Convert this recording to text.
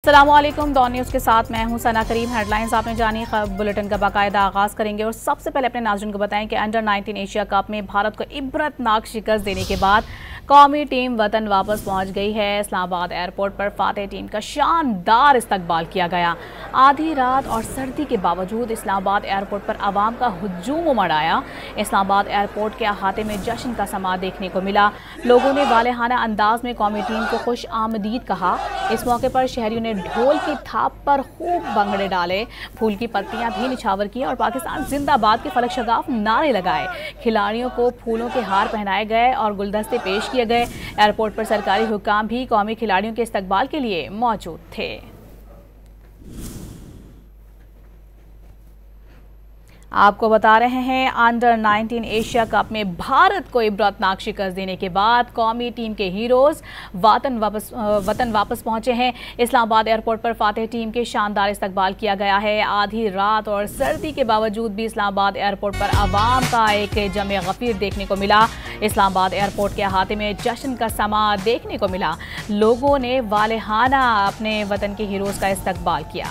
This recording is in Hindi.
अस्सलामुअलैकुम, डॉन न्यूज़ के साथ मैं हूं सना करीम। हेडलाइंस आपने जानी, बुलेटिन का बाकायदा आगाज़ करेंगे और सबसे पहले अपने नाज़रीन को बताएं कि अंडर 19 एशिया कप में भारत को इबरतनाक शिकस्त देने के बाद कौमी टीम वतन वापस पहुंच गई है। इस्लामाबाद एयरपोर्ट पर फातेह टीम का शानदार इस्तकबाल किया गया। आधी रात और सर्दी के बावजूद इस्लामाबाद एयरपोर्ट पर आवाम का हुजूम उमड़ आया। इस्लामाबाद एयरपोर्ट के अहाते में जश्न का समा देखने को मिला। लोगों ने वालेहाना अंदाज में कौमी टीम को खुश आमदीद कहा। इस मौके पर शहरियों ने ढोल की थाप पर खूब भंगड़े डाले, फूल की पत्तियां भी निछावर की और पाकिस्तान जिंदाबाद के फलक शगाफ नारे लगाए। खिलाड़ियों को फूलों के हार पहनाए गए और गुलदस्ते पेश किए गए। एयरपोर्ट पर सरकारी हुक्काम भी कौमी खिलाड़ियों के इस्तकबाल के लिए मौजूद थे। आपको बता रहे हैं, अंडर 19 एशिया कप में भारत को इबरतनाक शिकस्त देने के बाद कौमी टीम के हीरोज वतन वापस पहुंचे हैं। इस्लामाबाद एयरपोर्ट पर फातेह टीम के शानदार इस्तकबाल किया गया है। आधी रात और सर्दी के बावजूद भी इस्लामाबाद एयरपोर्ट पर आवाम का एक जमे गफीर देखने को मिला। इस्लामाबाद एयरपोर्ट के अहाते में जश्न का समा देखने को मिला। लोगों ने वालेहाना अपने वतन के हीरोज का इस्तकबाल किया।